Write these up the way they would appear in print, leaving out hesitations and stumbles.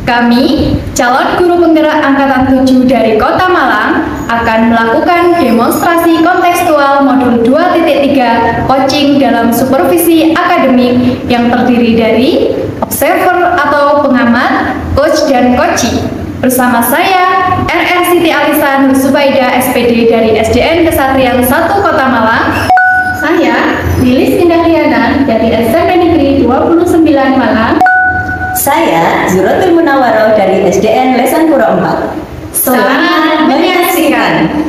Kami, calon guru penggerak Angkatan 7 dari Kota Malang, akan melakukan demonstrasi kontekstual modul 2.3 coaching dalam supervisi akademik yang terdiri dari observer atau pengamat, coach dan coachee. Bersama saya, RR Siti Alisa Nur Zubaida SPD dari SDN Kesatrian 1 Kota Malang. Saya, Lilis Indahliana dari SMP Negeri 29 Malang. Saya, Zuratul Munawaroh dari SDN Lesan Puro 4. Selamat menyaksikan.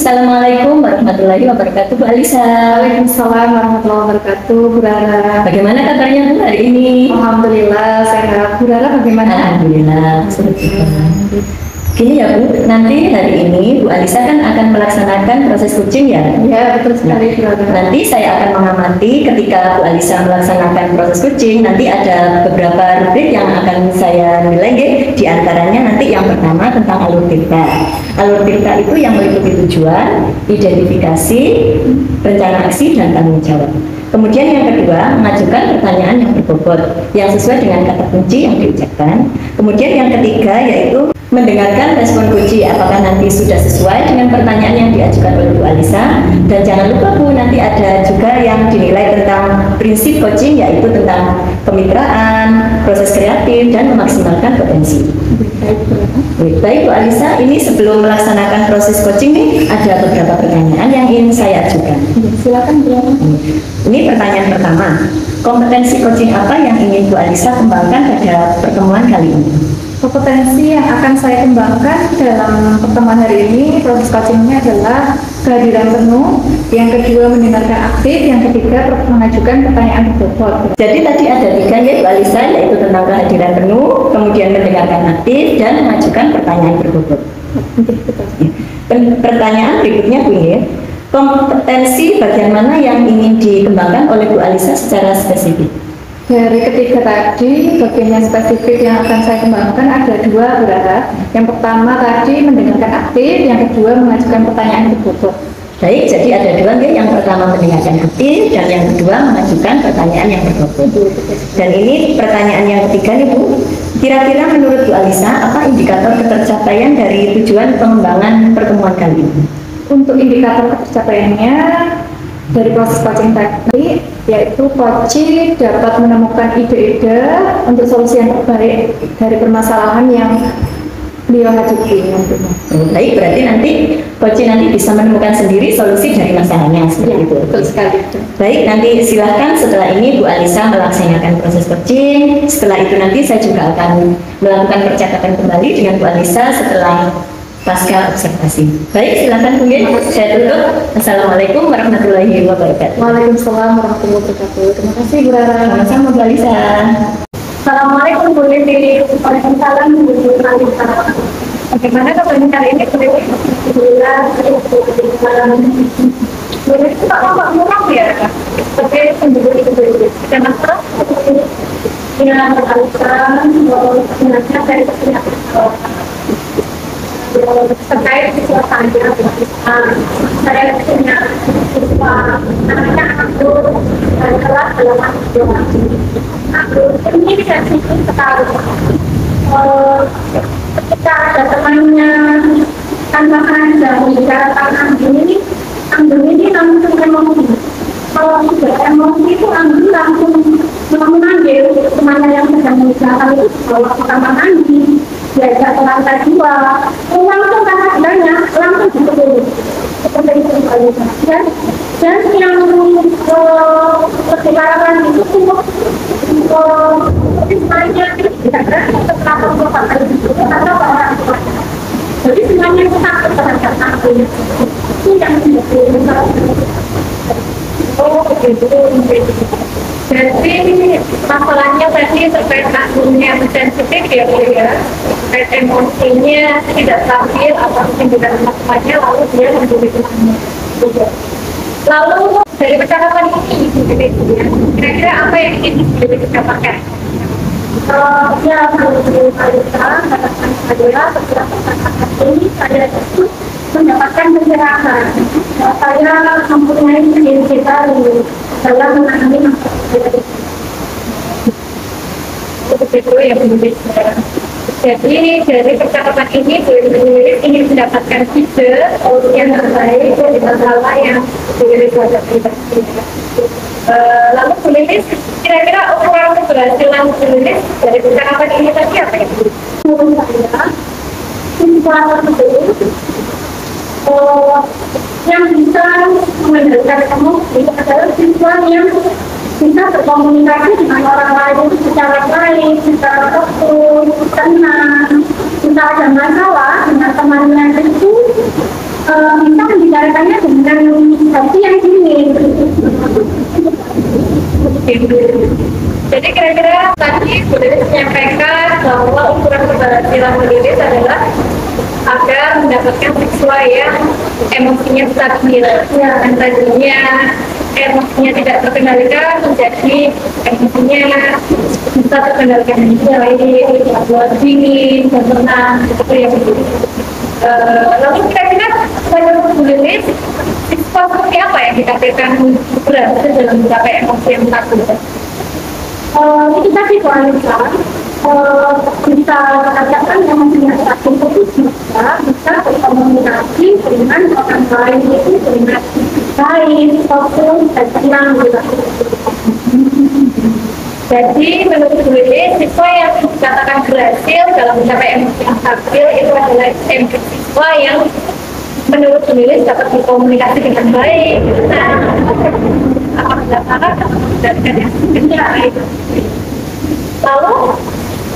Assalamualaikum warahmatullahi wabarakatuh, Bu Alisa. Waalaikumsalam warahmatullahi wabarakatuh, Bu Rara. Bagaimana kabarnya Bu hari ini? Alhamdulillah sehat. Bu Rara bagaimana? Alhamdulillah. Gini ya Bu, nanti hari ini Bu Alisa kan akan melaksanakan proses coaching ya? Ya, betul sekali Bu Rara. Nanti saya akan mengamati ketika Bu Alisa melaksanakan proses coaching, nanti ada beberapa rubrik yang akan saya nilai ya. Di antaranya nanti yang pertama tentang alur tirta. Alur tirta itu yang meliputi tujuan, identifikasi, rencana aksi, dan tanggung jawab. Kemudian yang kedua, mengajukan pertanyaan yang berbobot, yang sesuai dengan kata kunci yang diucapkan. Kemudian yang ketiga yaitu mendengarkan respon kunci, apakah nanti sudah sesuai dengan pertanyaan yang diajukan oleh Bu Alisa. Dan jangan lupa Bu, nanti ada juga yang dinilai tentang prinsip coaching, yaitu tentang kemitraan, proses kreatif, dan memaksimalkan potensi. Baik Bu Alisa, ini sebelum melaksanakan proses coaching nih, ada beberapa pertanyaan yang ingin saya ajukan. Silakan Bu. Ini pertanyaan pertama, kompetensi coaching apa yang ingin Bu Alisa kembangkan pada pertemuan kali ini? Kompetensi yang akan saya kembangkan dalam pertemuan hari ini, proses coachingnya adalah kehadiran penuh, yang kedua mendengarkan aktif, yang ketiga mengajukan pertanyaan berbobot. Jadi tadi ada tiga ya Bu Alisa, yaitu tentang kehadiran penuh, kemudian mendengarkan aktif, dan mengajukan pertanyaan berbobot. Pertanyaan berikutnya Bu ya, kompetensi bagian mana yang ingin dikembangkan oleh Bu Alisa secara spesifik? Dari ketiga tadi, bagian yang spesifik yang akan saya kembangkan ada dua Bu Rara. Yang pertama tadi mendengarkan aktif, yang kedua mengajukan pertanyaan berbobot. Baik, jadi ada dua ya, yang pertama mendengarkan aktif, dan yang kedua mengajukan pertanyaan yang berbobot. Dan ini pertanyaan yang ketiga nih Bu, kira-kira menurut Bu Alisa, apa indikator ketercapaian dari tujuan pengembangan pertemuan kali ini? Untuk indikator ketercapaiannya, dari proses coaching tadi, yaitu coaching dapat menemukan ide-ide untuk solusi yang terbaik dari permasalahan yang beliau hadapi nantinya. Baik, berarti nanti coaching nanti bisa menemukan sendiri solusi dari masalahnya seperti itu. Betul sekali. Baik, nanti silakan setelah ini Bu Alisa melaksanakan proses coaching. Setelah itu nanti saya juga akan melakukan percakapan kembali dengan Bu Alisa setelah pasca observasi. Baik, silakan Bu. Saya tutup. Assalamualaikum warahmatullahi wabarakatuh. Waalaikumsalam warahmatullahi wabarakatuh. Terima kasih Bu Rara. Sama-sama Bu Alisa. Assalamualaikum Bu Lili. Waalaikumsalam Bu Alisa. Bagaimana kabarnya kali ini Bu Lili? Alhamdulillah. Bu Lili itu Pak murah ya? Sebagai penduduk itu. Kenapa? Ya, Bu Alisa. Sebenarnya dari kesehatan terkait suasananya, saya punya siswa anaknya aku dan kelas dalam aku ini sensitif sekali. Ketika ada temannya tanpa sengaja membicarakan Anggun ini langsung emosi. Kalau sudah emosi itu Anggun langsung memanggil temannya yang sedang membicarakan itu bawa ke kamar mandi. Diajak ke lantai 2, langsung kakak banyak, langsung dipukul. Seperti itu dan yang perkirakan itu untuk istilahnya tidak berarti setelah pembukaan itu karena itu yang menjadi masalah. Oh begitu. Jadi masalahnya tadi terkait akunnya sensitif ya Bu ya, terkait emosinya tidak stabil atau tidak masalahnya lalu dia menjadi kelamnya. Lalu dari percakapan ini kira-kira apa yang ingin didapatkan? Ya menurut kita katakan adalah percakapan ini saya itu mendapatkan pencerahan. Saya mempunyai kita dalam menangani masalah itu ya penulis. Jadi dari percakapan ini penulis ingin mendapatkan ide yang terbaik dari masalah yang penulis hadapi. Lalu penulis kira-kira ukuran keberhasilan penulis dari percakapan ini tadi apa ya? Menurut saya, simpulan penulis yang bisa mengendalikan emosi adalah siswa yang bisa berkomunikasi dengan orang lain itu secara baik, secara fokus, tenang. Jika ada masalah dengan temannya itu bisa membicarakannya dengan hati yang dingin. Jadi kira-kira tadi sudah menyampaikan bahwa ukuran keberhasilan penulis adalah agar mendapatkan siswa yang emosinya stabil, yang tadinya emosinya tidak terkendalikan menjadi emosinya bisa terkendalikan baik, buat dingin, dan tenang, seperti yang begitu. Lalu kira-kira menurut penulis siswa seperti apa yang dikatakan berhasil dalam mencapai emosi yang stabil? Itu tadi kualitas bisa katakan yang mempunyai stabil itu bisa berkomunikasi dengan orang lain itu dengan baik, fokus, dan tenang. Jadi menurut penulis siswa yang dikatakan berhasil dalam mencapai emosi yang stabil itu adalah siswa yang menurut penulis dapat berkomunikasi dengan baik. Lalu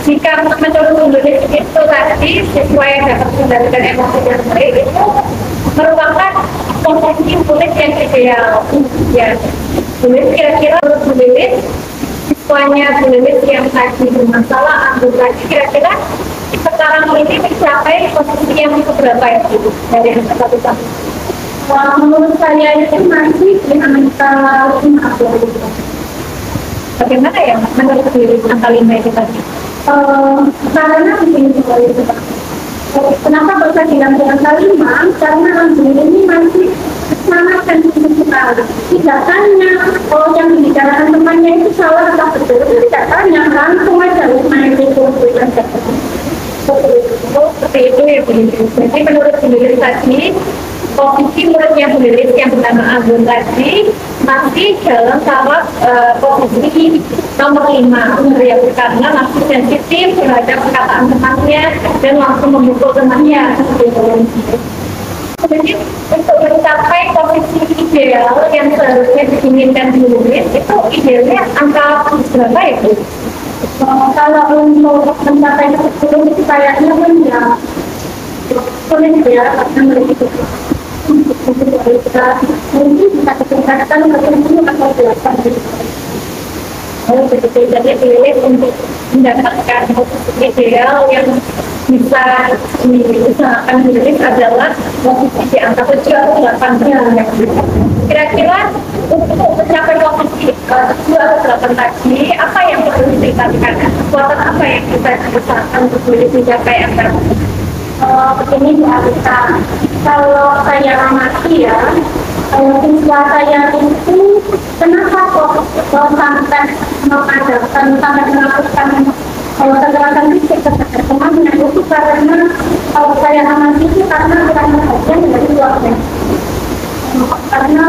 jika menurut penulis itu tadi siswa yang dapat mengendalikan emosi yang baik itu merupakan kondisi penulis yang ideal. Ya, penulis kira-kira menurut penulis siswanya penulis yang tadi bermasalah ambil lagi kira-kira sekarang ini mencapai posisi yang seberapa ya dari angka satu tahun? Menurut saya itu masih di angka 50. Bagaimana ya menurut diri angka 5 itu tadi? Karena begini sekali. Kenapa bisa bilang di angka 5? Karena Anjing ini masih sangat sensitif sekali. Tidak tanya kalau yang dibicarakan temannya itu salah atau betul, tidak tanya, langsung aja main itu seperti itu ya penulis. Jadi menurut penulis tadi posisi muridnya penulis yang bernama Agun tadi masih dalam tahap posisi nomor 5 ya, karena masih sensitif terhadap perkataan temannya dan langsung memukul temannya seperti itu. Jadi untuk mencapai posisi ideal yang seharusnya diinginkan penulis itu idealnya angka berapa itu? Kalau untuk mencapai 10 itu kayaknya kan ya sulit ya, karena mereka itu mungkin bisa ditingkatkan ke 10 atau 8 begitu. Jadi pilih untuk mendapatkan posisi ideal yang bisa diusahakan menulis adalah posisi di angka 7 atau 8. Kira-kira untuk mencapai posisi 7 atau 8 tadi, apa yang perlu ditingkatkan? Kekuatan apa yang bisa diusahakan untuk mencapai angka? Begini ya, kita kalau saya amati ya, siswa saya itu kenapa kok sampai mengadakan sampai melakukan kekerasan fisik kepada temannya itu karena kalau saya amati itu karena kurang perhatian dari keluarga. Karena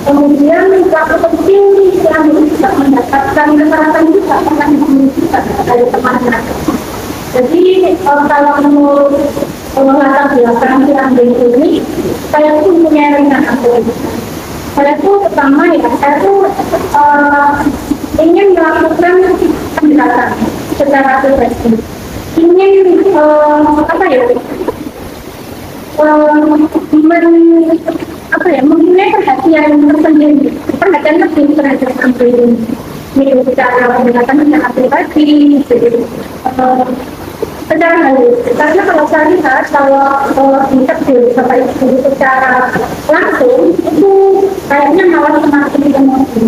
kemudian waktu penting yang tidak mendapatkan kekerasan itu tidak pernah dimiliki dari temannya. Jadi kalau menurut latar belakang yang ini, saya pun punya rencana. Saya tuh pertama ya, saya tuh ingin melakukan pendekatan secara pribadi. Ingin apa ya? mempunyai perhatian tersendiri, perhatian lebih terhadap anak ini secara pendekatan pribadi, secara halus. Karena kalau saya lihat kalau interview Bapak Ibu secara langsung itu kayaknya malah semakin emosi.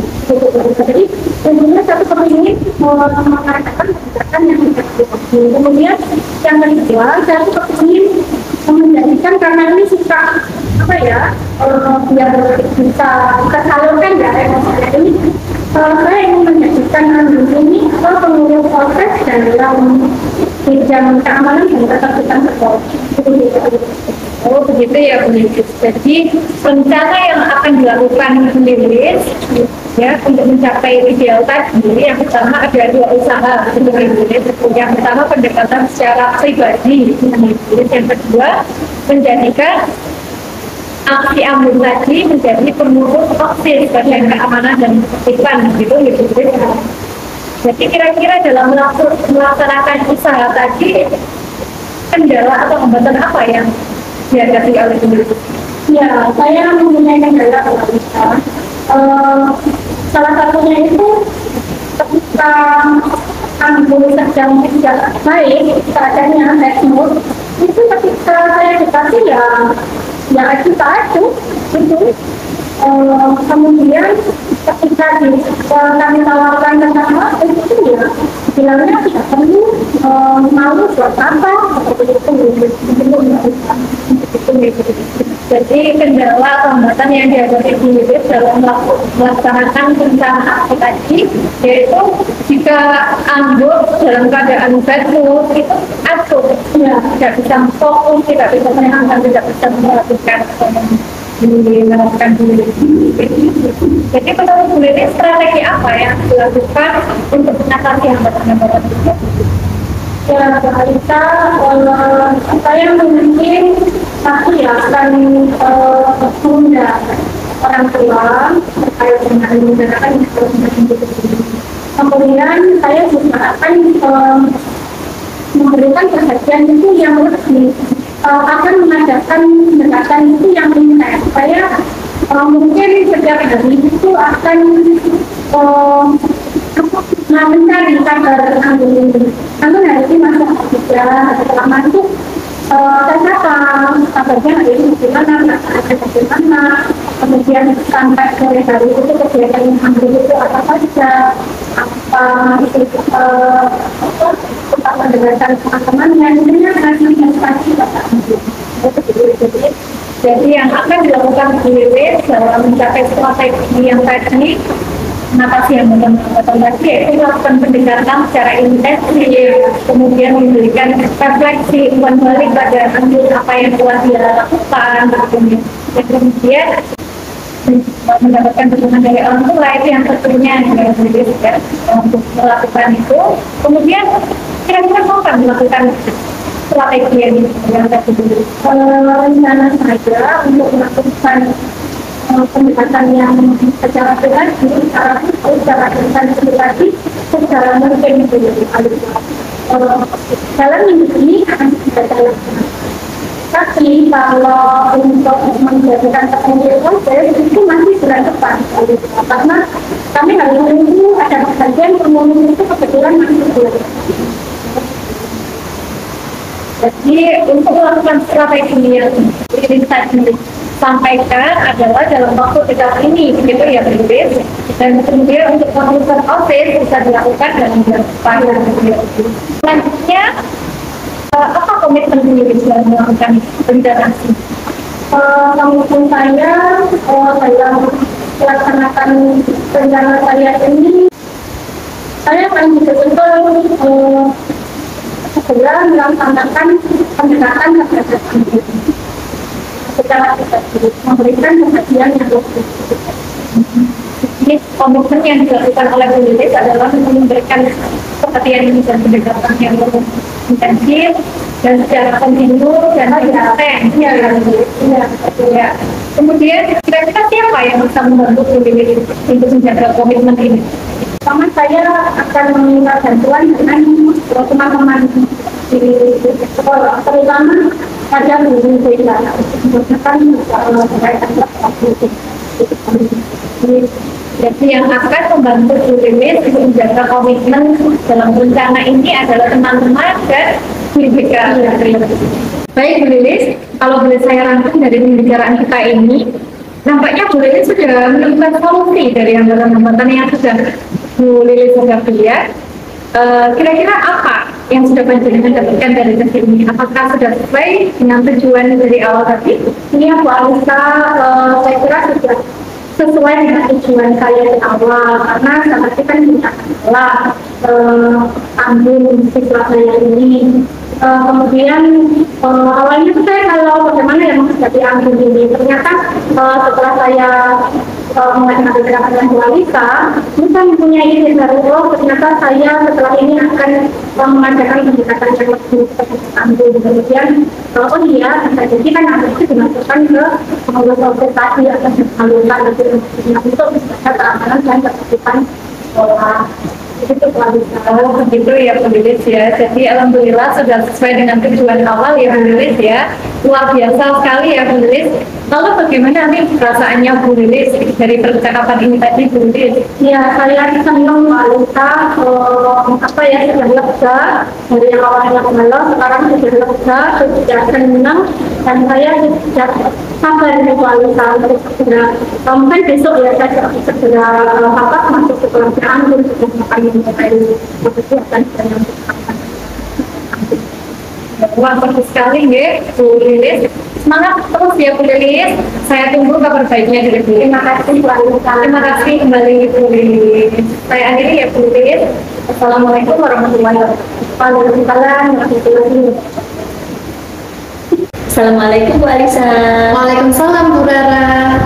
Jadi tentunya satu kepingin mengatakan kebijakan yang dilakukan. Kemudian yang kedua saya kepingin menjadikan karena ini suka biar bisa tersalurkan ya emosinya ini. Saya ingin menjadikan ini pengurus proses dalam bidang keamanan dan ketertiban sekolah. Oh begitu ya Bu Lilis. Jadi rencana yang akan dilakukan Bu Lilis ya untuk mencapai ideal tadi, yang pertama ada dua usaha untuk Bu Lilis. Yang pertama pendekatan secara pribadi Bu Lilis. Yang kedua menjadikan aksi Ambon tadi menjadi pengurus OSIS bagian keamanan dan ketertiban gitu. Jadi kira-kira dalam melaksanakan usaha tadi kendala atau hambatan apa yang dihadapi oleh penduduk? Ya, saya mempunyai kendala kalau bisa. Salah satunya itu ketika Ambon sedang tidak baik keadaannya Hesmut, itu ketika saya dikasih ya kita aja gitu. Kemudian ketika kami tawarkan tentang itu ya bilangnya tidak perlu malu buat apa seperti itu. Jadi kendala atau hambatan yang dihadapi Bu Lilis dalam melaksanakan rencana aksi tadi yaitu jika Ambon dalam keadaan bad mood itu atuh ya tidak bisa fokus, tidak bisa menyenangkan, tidak bisa memperhatikan melakukan Bu Lilis. Jadi menurut Bu Lilis strategi apa yang dilakukan untuk mengatasi hambatan-hambatan itu? Ya, kita saya mungkin pasti akan mengundang orang tua terkait dengan menggunakan informasi itu. Kemudian saya juga akan memberikan perhatian itu yang lebih, akan mengadakan pendekatan itu yang intens. Saya mungkin setiap hari itu akan mencari kabar Ambon ini. Ambon hari ini masuk kerja, setelah masuk saya sapa kabarnya hari ini bagaimana, kemudian sampai sore hari itu kegiatan Ambon itu apa saja, apa itu kita mendengarkan teman-temannya, intinya kasih inspirasi kepada Ambon. Jadi yang akan dilakukan Bu Lilis dalam mencapai strategi yang tadi mengatasi hambatan tadi yaitu melakukan pendekatan secara intensif, kemudian memberikan refleksi umpan balik pada Ambon apa yang telah dia lakukan, dan kemudian mendapatkan dukungan dari orang tua itu yang tentunya yang Bu Lilis untuk melakukan itu. Kemudian kira-kira mau kan melakukan strategi yang tadi rencana saya untuk melakukan pendekatan yang secara pribadi, secara pribadi, secara mungkin dalam minggu ini akan kita jalankan. Tapi kalau untuk menjadikan tertentu itu masih bulan depan, karena kami hari ini ada bagian pengumuman itu kebetulan masih bulan depan. Jadi untuk melakukan strategi yang tadi sampaikan adalah dalam waktu dekat ini, begitu ya Bu Lilis. Dan kemudian untuk pembentukan OSIS bisa dilakukan dalam jangka panjang. Selanjutnya, apa komitmen Bu Lilis dalam melakukan rencana aksi? Komitmen saya dalam melaksanakan rencana saya ini, saya akan betul-betul segera melaksanakan pendekatan terhadap Ambon secara efektif, memberikan perhatian yang lebih. Ini komitmen yang dilakukan oleh Bu Lilis adalah memberikan perhatian dan pendekatan yang lebih intensif dan secara kontinu dan konsisten. Ya. Kemudian kira-kira siapa yang bisa membantu Bu Lilis untuk menjaga komitmen ini? Pertama saya akan meminta bantuan dengan teman-teman di sekolah, terutama ada mungkin beda menggunakan jadi yang akan membantu Bu Lilis untuk menjaga komitmen dalam rencana ini adalah teman-teman dan BPK. Baik Bu Lilis, kalau boleh saya rangkum dari pembicaraan kita ini, nampaknya Bu Lilis sudah menemukan solusi dari hambatan-hambatan yang sudah Bu Lilis lihat. Kira-kira apa yang sudah Panjenengan dapatkan dari tes ini? Apakah sudah sesuai dengan tujuan dari awal tadi? Ini Bu Alisa, saya kira sudah sesuai dengan tujuan saya di awal, karena seperti kan kita adalah ambil siswa saya ini. Kemudian awalnya saya kalau bagaimana yang menghadapi ambil ini, ternyata setelah saya mengenal gerakan Bu Alisa, ini kan punya ide baru, ternyata saya setelah ini akan mengadakan pendekatan yang lebih ambil. Kemudian oh iya, bisa jadi kan ambil itu dimasukkan ke proses tadi akan disalurkan untuk bisa keamanan dan ketertiban sekolah. Itu begitu ya Bu Lilis ya. Jadi alhamdulillah sudah sesuai dengan tujuan awal ya Bu Lilis ya. Luar biasa sekali ya Bu Lilis. Lalu bagaimana nih perasaannya Bu Lilis dari percakapan ini tadi Bu Lilis? Ya, saya senang Bu Alisa, sudah lega dari yang awalnya galau, sekarang sudah lega, sudah senang, dan saya sudah sabar dengan Bu Alisa untuk segera mungkin besok ya saya segera masuk ke pelaksanaan untuk makan yang baik. Persiapan dan wah, bagus sekali ya Bu Lilis. Semangat terus ya Bu Lilis. Saya tunggu kabar baiknya dari Bu Lilis. Terima kasih Bu Alisa. Terima kasih kembali Bu Lilis. Saya akhiri ya Bu Lilis. Assalamualaikum warahmatullahi wabarakatuh. Assalamualaikum Bu Alisa. Waalaikumsalam Bu Rara.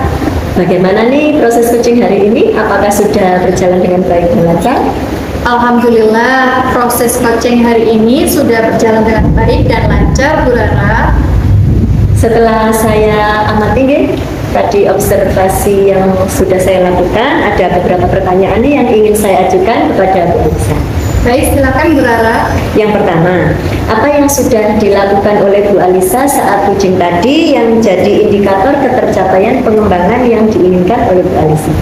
Bagaimana nih proses coaching hari ini? Apakah sudah berjalan dengan baik dan lancar? Alhamdulillah, proses coaching hari ini sudah berjalan dengan baik dan lancar Bu Rara. Setelah saya amati tadi observasi yang sudah saya lakukan, ada beberapa pertanyaan nih yang ingin saya ajukan kepada Bu Alisa. Baik, silakan Bu Rara. Yang pertama, apa yang sudah dilakukan oleh Bu Alisa saat coaching tadi yang menjadi indikator ketercapaian pengembangan yang diinginkan oleh Bu Alisa?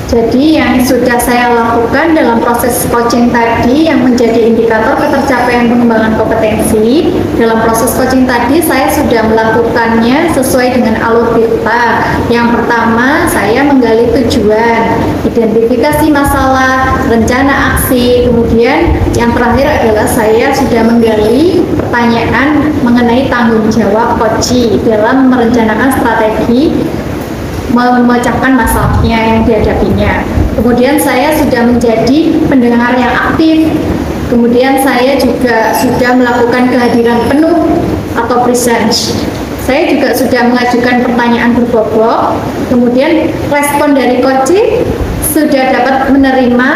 Jadi yang sudah saya lakukan dalam proses coaching tadi yang menjadi indikator ketercapaian pengembangan kompetensi, dalam proses coaching tadi saya sudah melakukannya sesuai dengan alur kita. Yang pertama, saya menggali tujuan, identifikasi masalah, rencana aksi, kemudian yang terakhir adalah saya sudah menggali pertanyaan mengenai tanggung jawab coach dalam merencanakan strategi memecahkan masalahnya yang dihadapinya. Kemudian saya sudah menjadi pendengar yang aktif. Kemudian saya juga sudah melakukan kehadiran penuh atau presence. Saya juga sudah mengajukan pertanyaan berbobot. Kemudian respon dari coaching sudah dapat menerima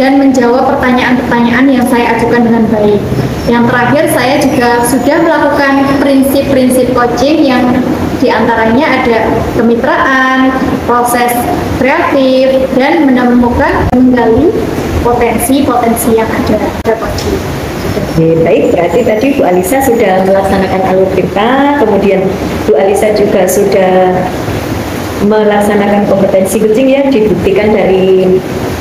dan menjawab pertanyaan-pertanyaan yang saya ajukan dengan baik. Yang terakhir, saya juga sudah melakukan prinsip-prinsip coaching yang diantaranya ada kemitraan, proses kreatif, dan menemukan menggali potensi-potensi yang ada pada coaching. Oke, baik, berarti tadi Bu Alisa sudah melaksanakan alur kita, kemudian Bu Alisa juga sudah melaksanakan kompetensi coaching yang dibuktikan dari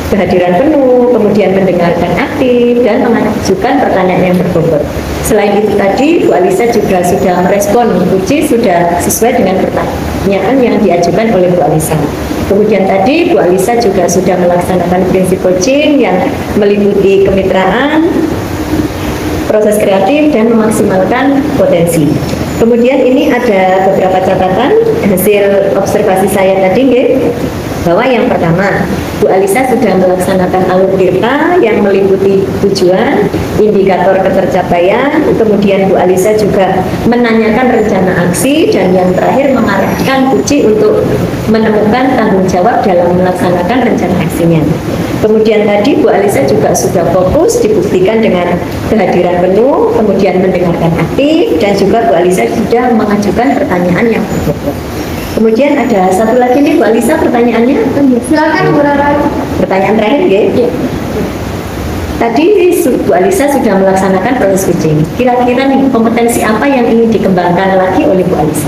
kehadiran penuh, kemudian mendengarkan aktif, dan mengajukan pertanyaan yang berbobot. Selain itu tadi, Bu Alisa juga sudah merespon coaching sudah sesuai dengan pertanyaan yang diajukan oleh Bu Alisa. Kemudian tadi Bu Alisa juga sudah melaksanakan prinsip coaching yang meliputi kemitraan, proses kreatif, dan memaksimalkan potensi. Kemudian ini ada beberapa catatan hasil observasi saya tadi, bahwa yang pertama, Bu Alisa sudah melaksanakan alur tirta yang meliputi tujuan, indikator ketercapaian, kemudian Bu Alisa juga menanyakan rencana aksi, dan yang terakhir mengarahkan Puci untuk menemukan tanggung jawab dalam melaksanakan rencana aksinya. Kemudian tadi Bu Alisa juga sudah fokus dibuktikan dengan kehadiran penuh, kemudian mendengarkan aktif, dan juga Bu Alisa sudah mengajukan pertanyaan yang berbobot. Kemudian ada satu lagi nih Bu Alisa pertanyaannya. Silakan Bu Rara. Pertanyaan terakhir ya. Tadi Bu Alisa sudah melaksanakan proses coaching. Kira-kira nih kompetensi apa yang ingin dikembangkan lagi oleh Bu Alisa?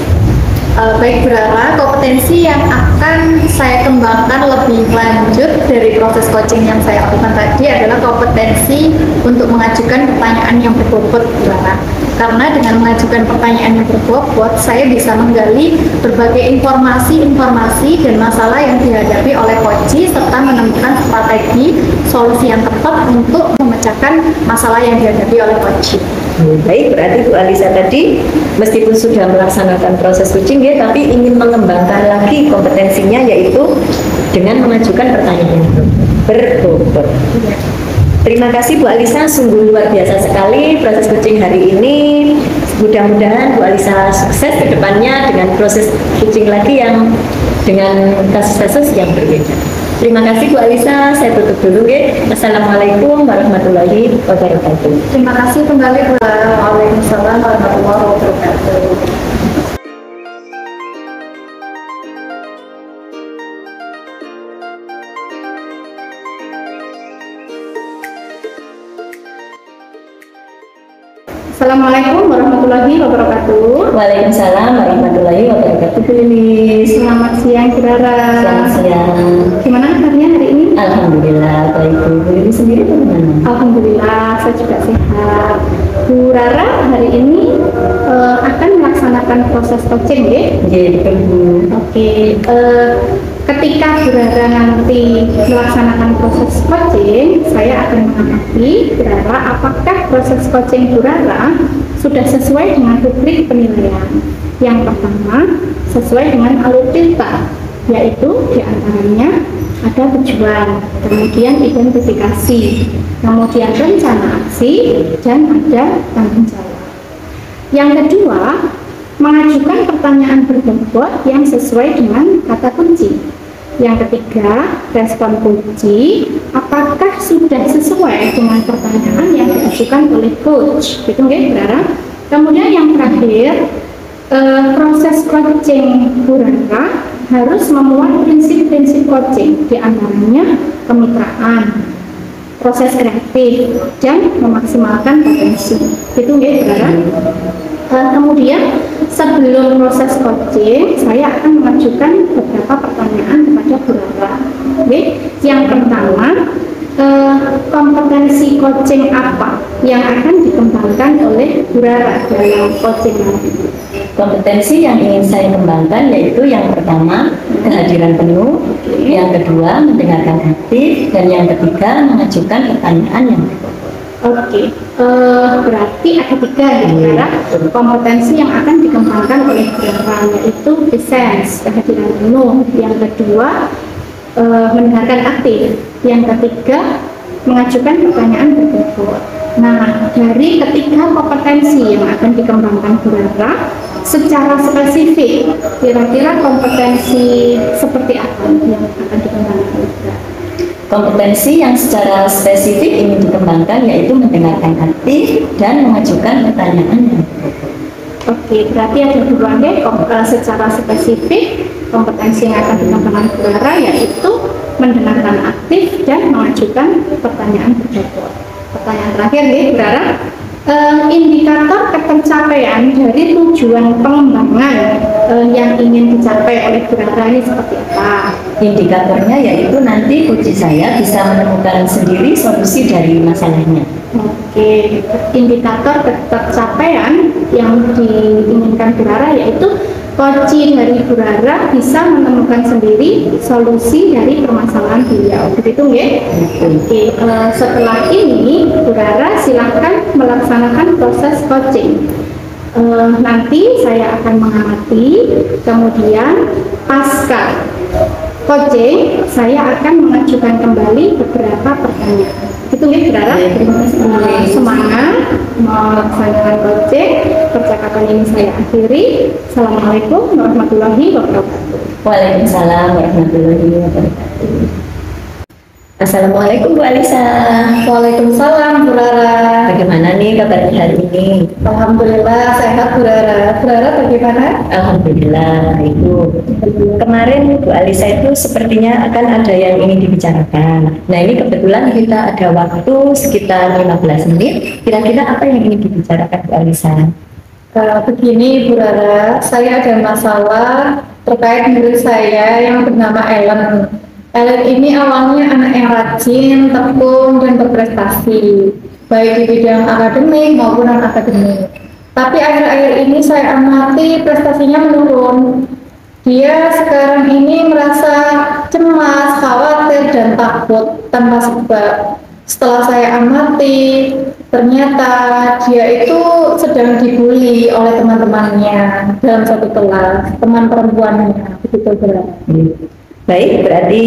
Baik Bu Rara, kompetensi yang akan saya kembangkan lebih lanjut dari proses coaching yang saya lakukan tadi adalah kompetensi untuk mengajukan pertanyaan yang berbobot Bu Rara. Karena dengan mengajukan pertanyaan yang berbobot, saya bisa menggali berbagai informasi dan masalah yang dihadapi oleh coach serta menemukan strategi solusi yang tepat untuk memecahkan masalah yang dihadapi oleh coach. Baik, berarti Bu Alisa tadi meskipun sudah melaksanakan proses coaching ya, tapi ingin mengembangkan lagi kompetensinya yaitu dengan mengajukan pertanyaan yang berbobot. Terima kasih Bu Alisa, sungguh luar biasa sekali proses coaching hari ini. Mudah-mudahan Bu Alisa sukses ke depannya dengan proses coaching lagi yang dengan kasus-kasus yang berbeda. Terima kasih Bu Alisa, saya tutup dulu ya. Assalamualaikum warahmatullahi wabarakatuh. Terima kasih kembali Bu Rara. Waalaikumsalam warahmatullahi wabarakatuh. Assalamualaikum warahmatullahi wabarakatuh. Waalaikumsalam warahmatullahi wabarakatuh. Bu Lilis. Selamat siang Bu Rara. Selamat siang. Gimana kabarnya hari ini? Alhamdulillah baik. Bu Lilis sendiri bagaimana? Alhamdulillah, saya juga sehat. Bu Rara hari ini akan melaksanakan proses coaching ya? Jadi Bu. Oke, ketika Bu Rara nanti melaksanakan proses coaching, saya akan mengamati Bu Rara apakah proses coaching Bu Rara sudah sesuai dengan rubrik penilaian. Yang pertama, sesuai dengan alur delta, yaitu diantaranya ada tujuan, kemudian identifikasi, kemudian rencana aksi, dan ada tanggung jawab. Yang kedua, mengajukan pertanyaan berbobot yang sesuai dengan kata kunci. Yang ketiga, respon kunci, apakah sudah sesuai dengan pertanyaan yang diajukan oleh coach, gitu ya, Rara. Kemudian yang terakhir, proses coaching Bu Rara harus memuat prinsip-prinsip coaching, diantaranya kemitraan, proses kreatif, dan memaksimalkan potensi. Itu ya, Rara. Kemudian sebelum proses coaching, saya akan mengajukan beberapa pertanyaan kepada Bu Rara. Yang pertama, kompetensi coaching apa yang akan dikembangkan oleh Bu Rara dalam coaching nanti? Kompetensi yang ingin saya kembangkan yaitu yang pertama kehadiran penuh, yang kedua mendengarkan aktif, dan yang ketiga mengajukan pertanyaan yang berbobot. Oke, berarti ada tiga ya, Rara, kompetensi yang akan dikembangkan oleh Bu Rara, yaitu presence, kehadiran penuh, yang kedua mendengarkan aktif, yang ketiga mengajukan pertanyaan berbobot. Nah, dari ketiga kompetensi yang akan dikembangkan Bu Rara, secara spesifik, kira-kira kompetensi seperti apa yang akan dikembangkan oleh Bu Rara? Kompetensi yang secara spesifik ingin dikembangkan yaitu mendengarkan aktif dan mengajukan pertanyaan yang berbobot. Oke, berarti ada dua deh secara spesifik kompetensi yang akan dikembangkan Bu Rara yaitu mendengarkan aktif dan mengajukan pertanyaan berbobot. Pertanyaan terakhir nih Bu Rara, indikator ketercapaian dari tujuan pengembangan yang ingin dicapai oleh Bu Rara ini seperti apa? Indikatornya yaitu nanti coach saya bisa menemukan sendiri solusi dari masalahnya. Oke, indikator ketercapaian yang diinginkan Bu Rara yaitu coach dari Bu Rara bisa menemukan sendiri solusi dari permasalahan beliau. Begitu ya? Oke, setelah ini Bu Rara silahkan melaksanakan proses coaching. Nanti saya akan mengamati, kemudian pasca coaching saya akan mengajukan kembali beberapa pertanyaan. Itu ya Bu Rara. Semangat melaksanakan coaching. Percakapan ini saya akhiri. Assalamualaikum warahmatullahi wabarakatuh. Waalaikumsalam warahmatullahi wabarakatuh. Assalamualaikum Bu Alisa. Waalaikumsalam Bu Rara. Bagaimana nih kabarnya hari ini? Alhamdulillah sehat Bu Rara. Bu Rara bagaimana? Alhamdulillah, Ibu. Kemarin Bu Alisa itu sepertinya akan ada yang ingin dibicarakan. Nah, ini kebetulan kita ada waktu sekitar 15 menit. Kira-kira apa yang ingin dibicarakan Bu Alisa? Begini Bu Rara, saya ada masalah terkait murid saya yang bernama Ellen. Ellen ini awalnya anak yang rajin, tekun, dan berprestasi, baik di bidang akademik maupun non-akademik. Tapi akhir-akhir ini saya amati prestasinya menurun. Dia sekarang ini merasa cemas, khawatir, dan takut tanpa sebab. Setelah saya amati, ternyata dia itu sedang dibully oleh teman-temannya dalam satu kelas, teman perempuannya, begitu berat. Baik, berarti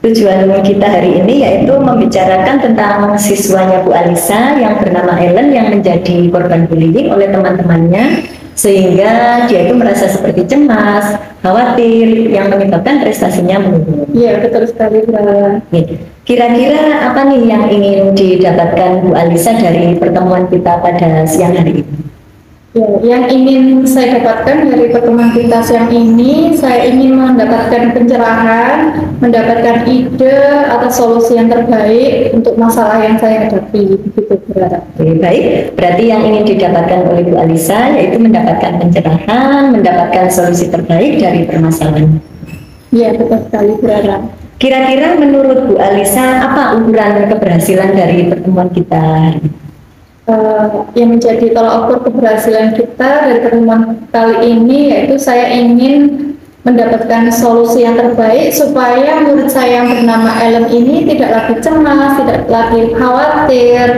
tujuan kita hari ini yaitu membicarakan tentang siswanya Bu Alisa yang bernama Ellen yang menjadi korban bullying oleh teman-temannya, sehingga dia itu merasa seperti cemas, khawatir, yang menyebabkan prestasinya menurun. Iya, betul sekali, Mbak. Kira-kira apa nih yang ingin didapatkan Bu Alisa dari pertemuan kita pada siang hari ini? Ya, yang ingin saya dapatkan dari pertemuan kita siang ini, saya ingin mendapatkan pencerahan, mendapatkan ide atau solusi yang terbaik untuk masalah yang saya hadapi. Begitu, Mbak. Baik, berarti yang ingin didapatkan oleh Bu Alisa yaitu mendapatkan pencerahan, mendapatkan solusi terbaik dari permasalahan. Iya, betul sekali, Mbak. Kira-kira menurut Bu Alisa apa ukuran keberhasilan dari pertemuan kita? Yang menjadi tolak ukur keberhasilan kita dari pertemuan kali ini yaitu saya ingin mendapatkan solusi yang terbaik supaya murid saya yang bernama Ellen ini tidak lagi cemas, tidak lagi khawatir.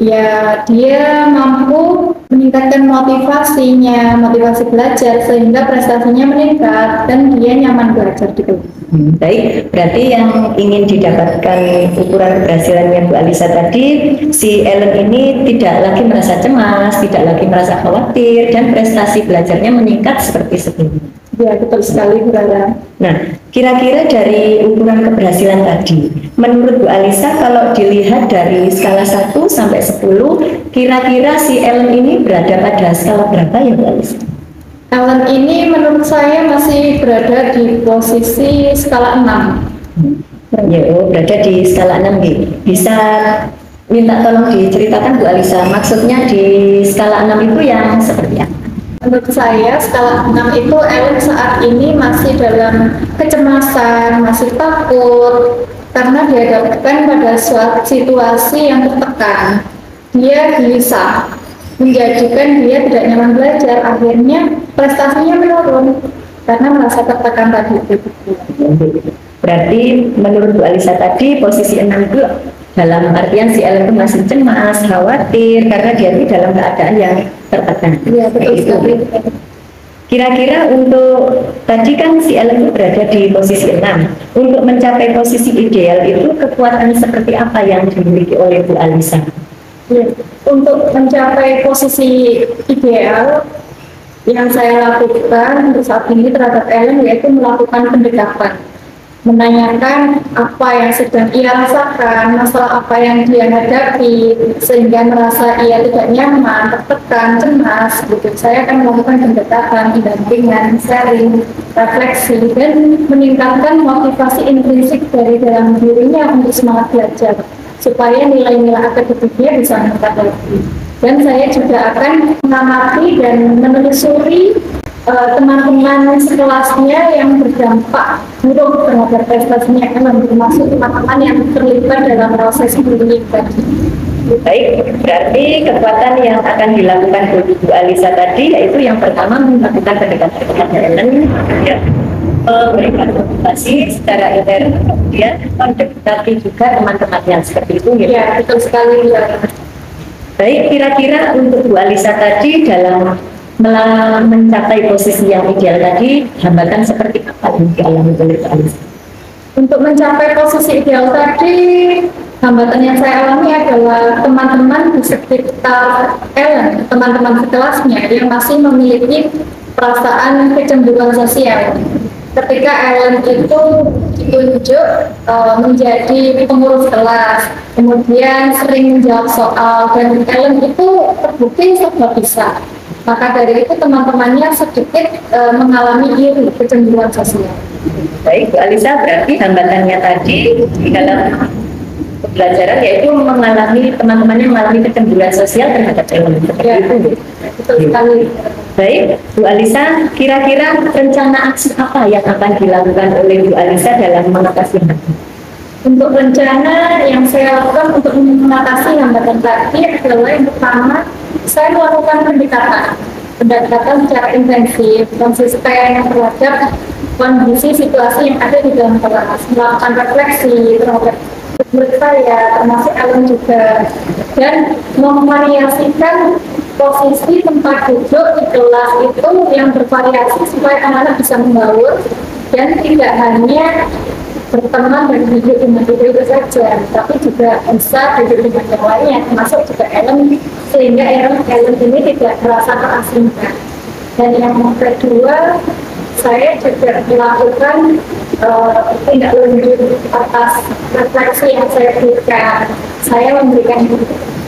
Ya, dia mampu meningkatkan motivasinya, motivasi belajar sehingga prestasinya meningkat dan dia nyaman belajar di kelas. Baik, berarti yang ingin didapatkan ukuran keberhasilannya Bu Alisa tadi, si Ellen ini tidak lagi merasa cemas, tidak lagi merasa khawatir, dan prestasi belajarnya meningkat seperti sebelumnya. Ya, betul sekali, Bu Rara. Nah, kira-kira dari ukuran keberhasilan tadi, menurut Bu Alisa kalau dilihat dari skala 1 sampai 10, kira-kira si Ellen ini berada pada skala berapa ya Bu Alisa? Ellen ini menurut saya masih berada di posisi skala 6. Ya, berada di skala 6 nih. Bisa minta tolong diceritakan Bu Alisa, maksudnya di skala 6 itu yang seperti apa? Menurut saya skala 6 itu Ellen saat ini masih dalam kecemasan, masih takut karena dihadapkan pada suatu situasi yang tertekan. Dia gelisah, menjadikan dia tidak nyaman belajar, akhirnya prestasinya menurun karena merasa tertekan tadi. Berarti menurut Bu Alisa tadi posisi 6 itu dalam artian si Ellen itu masih cemas, khawatir karena dia itu dalam keadaan yang tertekan. Iya, betul sekali. Kira-kira untuk tadi kan si Ellen itu berada di posisi 6. Untuk mencapai posisi ideal itu kekuatan seperti apa yang dimiliki oleh Bu Alisa? Ya, untuk mencapai posisi ideal yang saya lakukan untuk saat ini terhadap Ellen yaitu melakukan pendekatan, menanyakan apa yang sedang ia rasakan, masalah apa yang dia hadapi, sehingga merasa ia tidak nyaman, tertekan, cemas. Gitu. Saya akan melakukan pendekatan, pendampingan, sharing, refleksi, dan meningkatkan motivasi intrinsik dari dalam dirinya untuk semangat belajar, supaya nilai-nilai akademiknya bisa meningkat lagi. Dan saya juga akan mengamati dan menelusuri teman-teman sekelasnya yang berdampak buruk terhadap prestasinya, termasuk teman-teman yang terlibat dalam proses bullying tadi. Baik, berarti kekuatan yang akan dilakukan oleh Bu Alisa tadi yaitu yang pertama melakukan pendekatan kepada Ellen, ya, memberikan motivasi secara intern, kemudian mendekati juga teman-teman yang seperti itu. Ya, betul sekali. Ya. Baik, kira-kira untuk Bu Alisa tadi dalam mencapai posisi yang ideal tadi, hambatan seperti apa yang dialami oleh Bu Alisa? Untuk mencapai posisi ideal tadi, hambatan yang saya alami adalah teman-teman di sekitar Ellen, teman-teman sekelasnya yang masih memiliki perasaan kecemburuan sosial. Ketika Ellen itu ditunjuk menjadi pengurus kelas, kemudian sering menjawab soal, dan talent itu terbukti serba bisa. Maka dari itu teman-temannya sedikit mengalami iri, kecemburuan sosial. Baik, Bu Alisa, berarti hambatannya tadi di dalam pembelajaran yaitu mengalami teman-temannya mengalami kecemburuan sosial terhadap talent seperti Ya, itu. betul sekali. Baik, Bu Alisa, kira-kira rencana aksi apa yang akan dilakukan oleh Bu Alisa dalam mengatasi hal ini? Untuk rencana yang saya lakukan untuk mengatasi hambatan tadi adalah yang pertama, saya melakukan pendekatan secara intensif, konsisten terhadap kondisi situasi yang ada di dalam kelas, melakukan refleksi terhadap murid saya, termasuk Ellen juga, dan memvariasikan posisi tempat duduk di kelas itu yang bervariasi supaya anak-anak bisa membaur dan tidak hanya berteman dan duduk dengan diri itu saja, tapi juga bisa duduk dengan yang lainnya, termasuk juga Ellen, sehingga Ellen ini tidak merasa terasingkan. Dan yang kedua, saya juga melakukan tindak lanjut atas refleksi yang saya berikan. Saya memberikan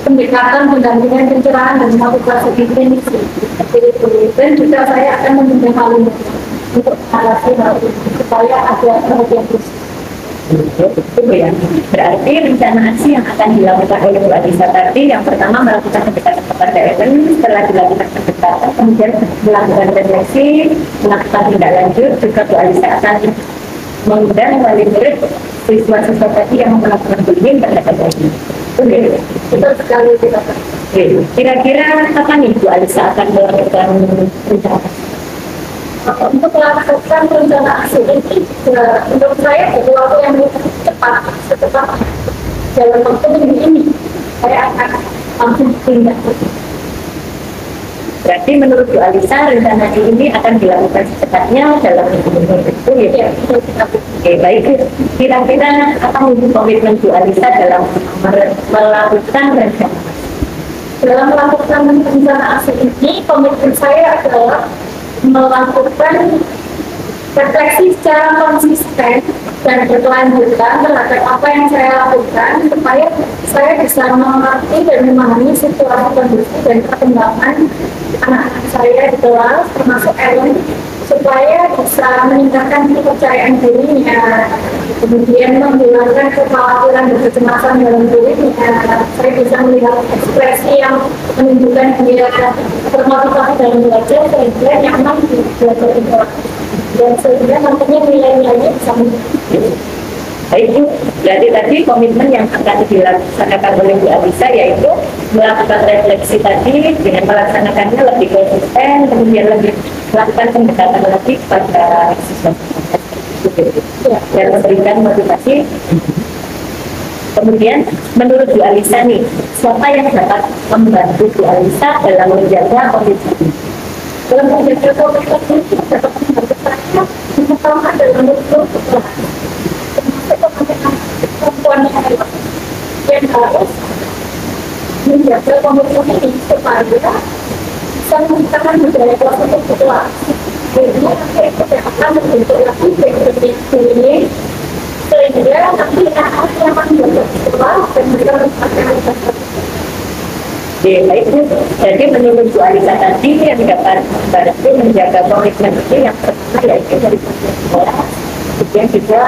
pendekatan, pendampingan, pencerahan, dan motivasi definisi seperti itu. Dan juga saya akan meminta hal ini untuk mengatasi hal ini supaya ada perhatian khusus. Itu ya. Berarti rencana aksi yang akan dilakukan oleh Bu Alisa tadi, yang pertama melakukan pendekatan kepada Ellen, setelah dilakukan pendekatan, kemudian melakukan refleksi, melakukan tindak lanjut, juga Bu Alisa akan mengundang wali murid siswa-siswa tadi yang melakukan bullying terhadap tadi. Oke, Betul sekali, kita. kira-kira kapan nih Bu Alisa akan melakukan rencana? Untuk melakukan rencana aksi ini, menurut saya butuh waktu yang cepat, secepat dalam waktu minggu ini saya akan langsung tindak. Berarti menurut Bu Alisa rencana ini akan dilakukan secepatnya dalam minggu itu ya? Ya, betul sekali. Oke, baik. Kira-kira apa nih komitmen Bu Alisa dalam melakukan rencana? Dalam melakukan rencana aksi ini, komitmen saya adalah melakukan refleksi secara konsisten dan berkelanjutan terhadap apa yang saya lakukan supaya saya bisa mengerti dan memahami situasi kondisi dan perkembangan anak-anak saya di kelas termasuk Ellen supaya bisa meningkatkan kepercayaan dirinya, kemudian menghilangkan kekhawatiran dan kecemasan dalam dirinya. Saya bisa melihat ekspresi yang menunjukkan dia termotivasi dalam belajar sehingga nyaman di belajar itu, dan sehingga nantinya nilai-nilainya bisa meningkat. Baik Bu, jadi tadi komitmen yang akan dilaksanakan oleh Bu Alisa yaitu melakukan refleksi tadi dengan melaksanakannya lebih konsisten, kemudian lebih melakukan pendekatan lagi pada siswa dan memberikan motivasi. Kemudian menurut Bu Alisa nih, siapa yang dapat membantu Bu Alisa dalam menjaga komitmen? Dalam menjaga komitmen itu dapat membantu saya yang pertama adalah bentuk perempuan yang harus menjaga komitmen ini supaya bisa menciptakan budaya kelas untuk kelas. Jadi nanti akan membentuk lagi definisi ini sehingga nanti anak yang menjaga kelas dan mereka mendapatkan. Baik Bu, jadi menurut Bu Alisa tadi yang dapat membantu menjaga komitmen itu yang pertama yaitu dari sekolah. Kemudian juga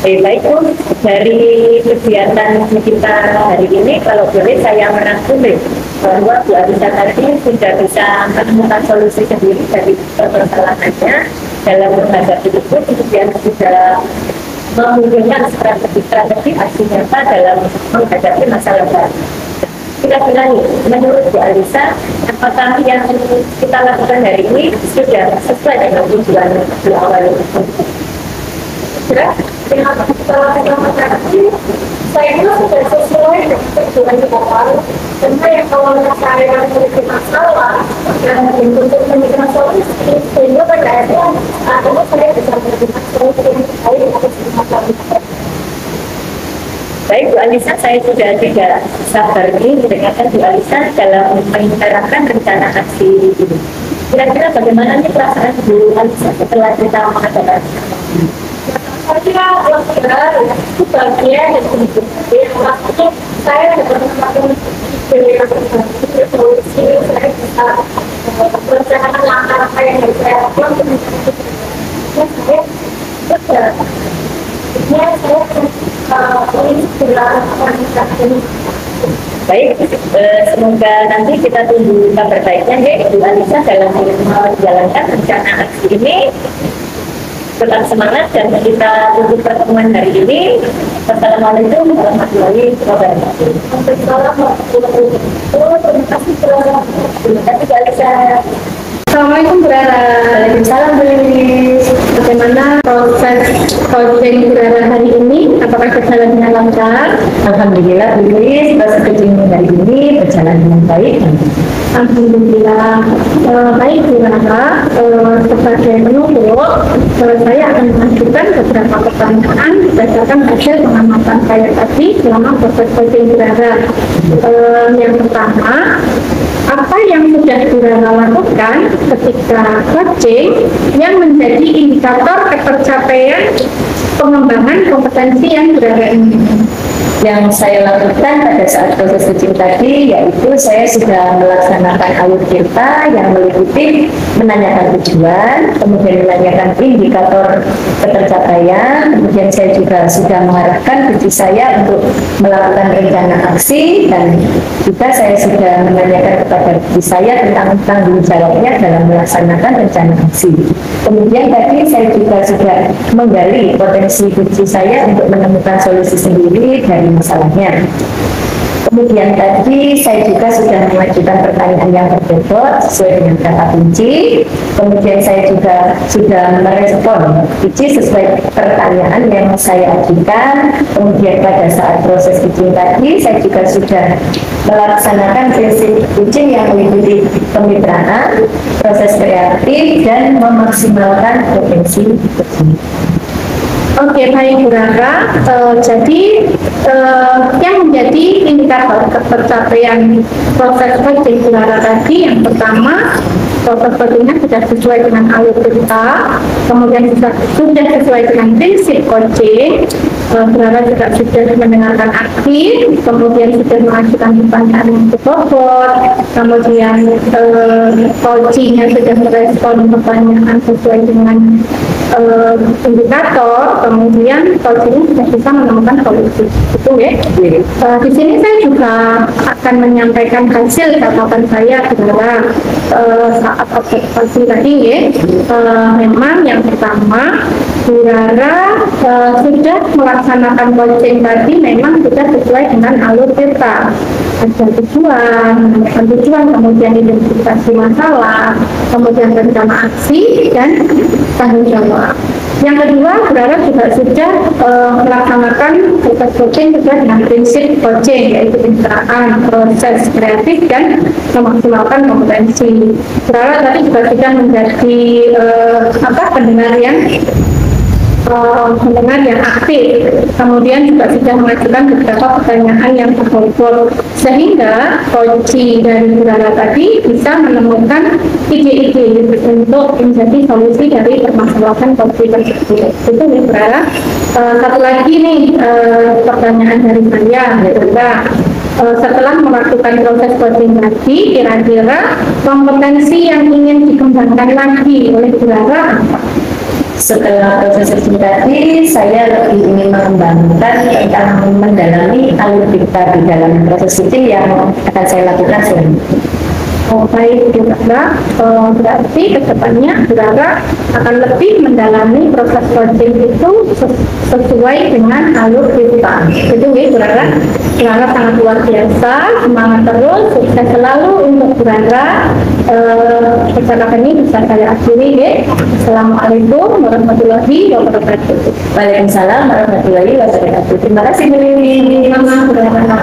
baik Bu, dari kegiatan kita hari ini kalau boleh saya merangkum bahwa Bu Alisa tadi sudah bisa menemukan solusi sendiri dari permasalahannya dalam menghadapi itu, kemudian sudah memunculkan strategi aksi nyata dalam menghadapi masalah baru. Kira-kira nih, menurut Bu Alisa, apakah yang kita lakukan hari ini sudah sesuai dengan tujuan di awal itu? Ya, dengan kita lakukan tadi, saya kira sudah sesuai dengan tujuan di awal. Karena yang awalnya saya memiliki masalah dan untuk menemukan solusi, sehingga pada akhirnya akhirnya saya bisa menemukan solusi yang baik atas masalah. Baik Bu Alisa, saya sudah tidak sabar ini mendengarkan Bu Alisa dalam menyuarakan rencana aksi ini. Kira-kira bagaimana nih perasaan Bu Alisa setelah kita mengadakan? Saya lega, itu bahagia dan sedikit. Maksudnya saya dapat melakukan solusi, saya bisa merencanakan langkah-langkah yang harus saya lakukan untuk saya ingin segera melakukan. Baik, semoga nanti kita tunggu kabar baiknya ya Ibu Alisa dalam menjalankan rencana aksi ini. Tetap semangat dan kita tunggu pertemuan hari ini. Wassalamualaikum warahmatullahi wabarakatuh. Terima kasih Bu Alisa. Assalamualaikum Bu Rara. Waalaikumsalam Bu Lilis. Bagaimana proses coaching Bu Rara hari ini? Apakah berjalan dengan lancar? Alhamdulillah Bu Lilis, proses coaching hari ini berjalan dengan baik. Alhamdulillah. Baik Bu Rara, sebagai penutup, saya akan mengajukan beberapa pertanyaan berdasarkan hasil pengamatan saya tadi selama proses coaching Bu Rara. Yang pertama, apa yang sudah Bu Rara lakukan ketika coaching yang menjadi indikator ketercapaian pengembangan kompetensi yang Bu Rara inginkan? Yang saya lakukan pada saat proses coaching tadi yaitu saya sudah melaksanakan alur tirta yang meliputi menanyakan tujuan, kemudian menanyakan indikator ketercapaian, kemudian saya juga sudah mengarahkan diri saya untuk melakukan rencana aksi, dan juga saya sudah menanyakan kepada diri saya tentang tanggung jawabnya dalam melaksanakan rencana aksi. Kemudian tadi saya juga sudah menggali potensi diri saya untuk menemukan solusi sendiri dari masalahnya. Kemudian tadi saya juga sudah mengajukan pertanyaan yang berbobot sesuai dengan kata kunci. Kemudian saya juga sudah merespon kunci sesuai pertanyaan yang saya ajukan. Kemudian pada saat proses coaching tadi saya juga sudah melaksanakan prinsip coaching yang meliputi kemitraan, proses kreatif, dan memaksimalkan potensi coaching. Oke, baik Bu Rara. Jadi yang menjadi indikator ketercapaian proses coaching Bu Rara tadi, yang pertama, proses coachingnya sudah sesuai dengan alur cerita, kemudian sudah sesuai dengan prinsip coaching. Bu Rara juga sudah mendengarkan aktif, kemudian sudah mengajukan pertanyaan yang berbobot, kemudian coachingnya sudah merespon pertanyaan sesuai dengan indikator, kemudian coaching sudah bisa menemukan solusi. Itu ya. Di sini saya juga akan menyampaikan hasil catatan saya sebenarnya saat observasi tadi ya. Memang yang pertama, Bu Rara sudah melaksanakan coaching tadi memang sudah sesuai dengan alur cerita. Ada tujuan, kemudian identifikasi masalah, kemudian rencana aksi, dan tanggung jawab. Yang kedua, Bu Rara juga sudah melaksanakan proses coaching sesuai dengan prinsip coaching, yaitu pencitraan, proses kreatif, dan memaksimalkan kompetensi. Bu Rara tadi juga sudah menjadi pendengar yang aktif, kemudian juga sudah mengajukan beberapa pertanyaan yang berbobot, sehingga coaching dari Bu Rara tadi bisa menemukan ide-ide untuk menjadi solusi dari permasalahan konflik tersebut. Itu ya Bu Rara. Satu lagi nih pertanyaan dari saya, setelah melakukan proses coaching tadi, kira-kira kompetensi yang ingin dikembangkan lagi oleh Bu Rara apa? Setelah proses coaching tadi, saya lebih ingin mengembangkan tentang mendalami alur cerita di dalam proses coaching yang akan saya lakukan selanjutnya. Baik Bu Rara, berarti kedepannya Bu Rara akan lebih mendalami proses coaching itu sesuai dengan alur cerita. Itu ya Bu Rara. Bu Rara sangat luar biasa, semangat terus, sukses selalu untuk Bu Rara. Percakapan ini bisa saya akhiri ya. Assalamualaikum warahmatullahi wabarakatuh. Waalaikumsalam warahmatullahi wabarakatuh. Terima kasih Bu Lili. Selamat Bu Rara.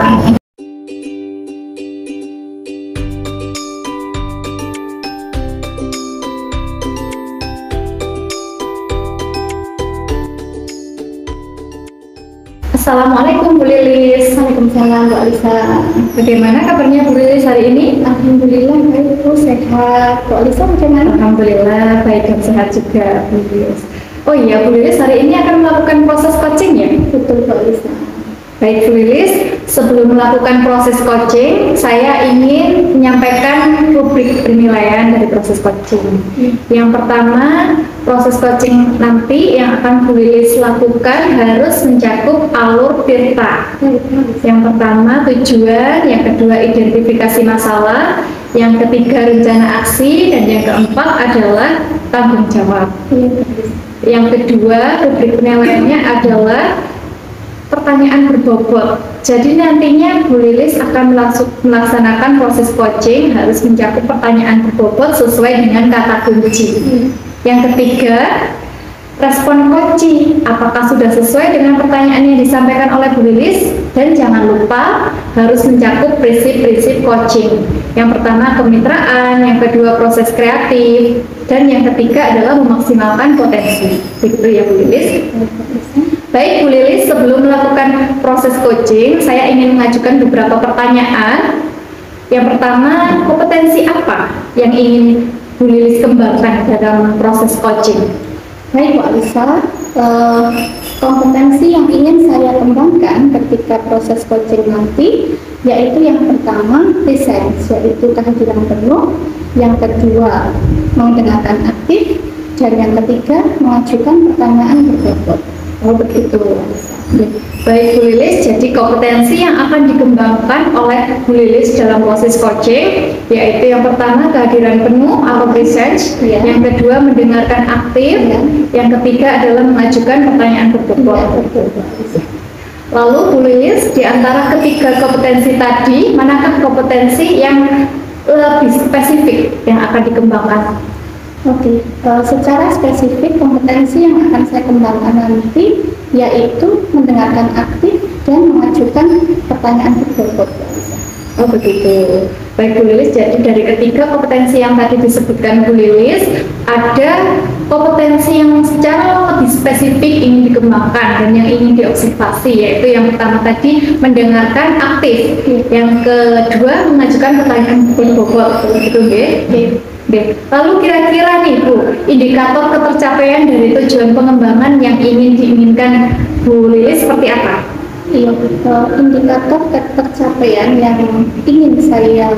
Assalamualaikum Bu Lilis. Waalaikumsalam. Waalaikumsalam Bu Alisa. Bagaimana kabarnya Bu Lilis hari ini? Alhamdulillah baik Bu, sehat. Bu Alisa bagaimana? Alhamdulillah baik dan sehat juga Bu Lilis. Oh iya Bu Lilis hari ini akan melakukan proses coaching ya? Betul Bu Alisa. Baik Bu Lilis, sebelum melakukan proses coaching, saya ingin menyampaikan rubrik penilaian dari proses coaching. Yang pertama, proses coaching nanti yang akan Bu Lilis lakukan harus mencakup alur tirta. Yang pertama tujuan, yang kedua identifikasi masalah, yang ketiga rencana aksi, dan yang keempat adalah tanggung jawab. Yang kedua, rubrik penilaiannya adalah pertanyaan berbobot. Jadi nantinya Bu Lilis akan melaksanakan proses coaching harus mencakup pertanyaan berbobot sesuai dengan kata kunci. Yang ketiga, respon coaching. Apakah sudah sesuai dengan pertanyaan yang disampaikan oleh Bu Lilis? Dan jangan lupa harus mencakup prinsip-prinsip coaching. Yang pertama kemitraan, yang kedua proses kreatif, dan yang ketiga adalah memaksimalkan potensi. Begitu ya Bu Lilis? Baik Bu Lilis, sebelum melakukan proses coaching, saya ingin mengajukan beberapa pertanyaan. Yang pertama, kompetensi apa yang ingin Bu Lilis kembangkan dalam proses coaching? Baik Bu Alisa, kompetensi yang ingin saya kembangkan ketika proses coaching nanti yaitu yang pertama presence, yaitu kehadiran penuh, yang kedua mendengarkan aktif, dan yang ketiga mengajukan pertanyaan berbobot. Oh begitu. Baik Bu Lilis, jadi kompetensi yang akan dikembangkan oleh Bu Lilis dalam proses coaching yaitu yang pertama kehadiran penuh atau presence, yang kedua mendengarkan aktif, yang ketiga adalah mengajukan pertanyaan berbobot. Lalu Bu Lilis, di antara ketiga kompetensi tadi, manakah kompetensi yang lebih spesifik yang akan dikembangkan? Oke, secara spesifik kompetensi yang akan saya kembangkan nanti yaitu mendengarkan aktif dan mengajukan pertanyaan berbobot. Oh begitu. Baik Bu Lilis, jadi dari ketiga kompetensi yang tadi disebutkan Bu Lilis, ada kompetensi yang secara lebih spesifik ingin dikembangkan dan yang ingin diobservasi, yaitu yang pertama tadi mendengarkan aktif, yang kedua mengajukan pertanyaan berbobot. Begitu nggih? Lalu kira-kira nih Bu, indikator ketercapaian dari tujuan pengembangan yang ingin diinginkan Bu Lilis seperti apa? Iya, indikator ketercapaian yang ingin saya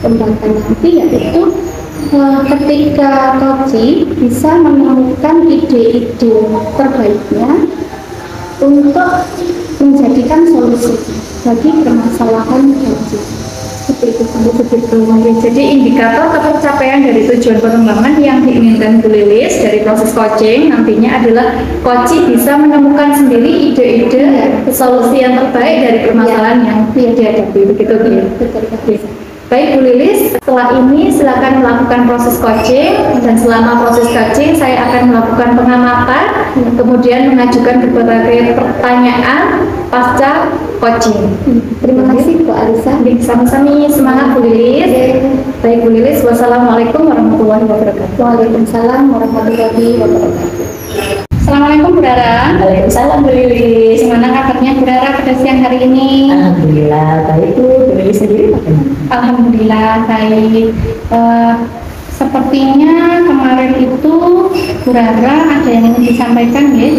kembangkan nanti yaitu ketika coaching bisa menemukan ide-ide terbaiknya untuk menjadikan solusi bagi permasalahan coaching. Jadi indikator ketercapaian dari tujuan pengembangan yang diinginkan Bu Lilis dari proses coaching nantinya adalah coach bisa menemukan sendiri ide-ide solusi yang terbaik dari permasalahan yang dihadapi. Begitu Bu. Baik Bu Lilis, setelah ini silakan melakukan proses coaching, dan selama proses coaching saya akan melakukan pengamatan, kemudian mengajukan berbagai pertanyaan pasca coaching. Terima kasih Bu Alisa. Sama-sama, semangat Bu Lilis. Baik Bu Lilis, wassalamualaikum warahmatullahi wabarakatuh. Waalaikumsalam warahmatullahi wabarakatuh. Assalamualaikum Bu Rara. Waalaikumsalam Bu Lilis. Gimana kabarnya Bu Rara pada siang hari ini? Alhamdulillah baik Bu. Bu Lilis sendiri bagaimana? Alhamdulillah baik. Sepertinya kemarin itu Bu Rara ada yang ingin disampaikan ya.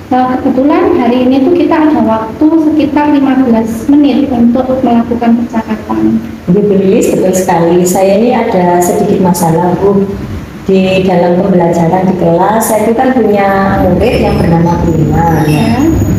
Kebetulan hari ini tuh kita ada waktu sekitar 15 menit untuk melakukan percakapan. Bu Lilis, betul sekali. Saya ini ada sedikit masalah Bu. Di dalam pembelajaran di kelas, saya itu kan punya murid yang bernama Prima.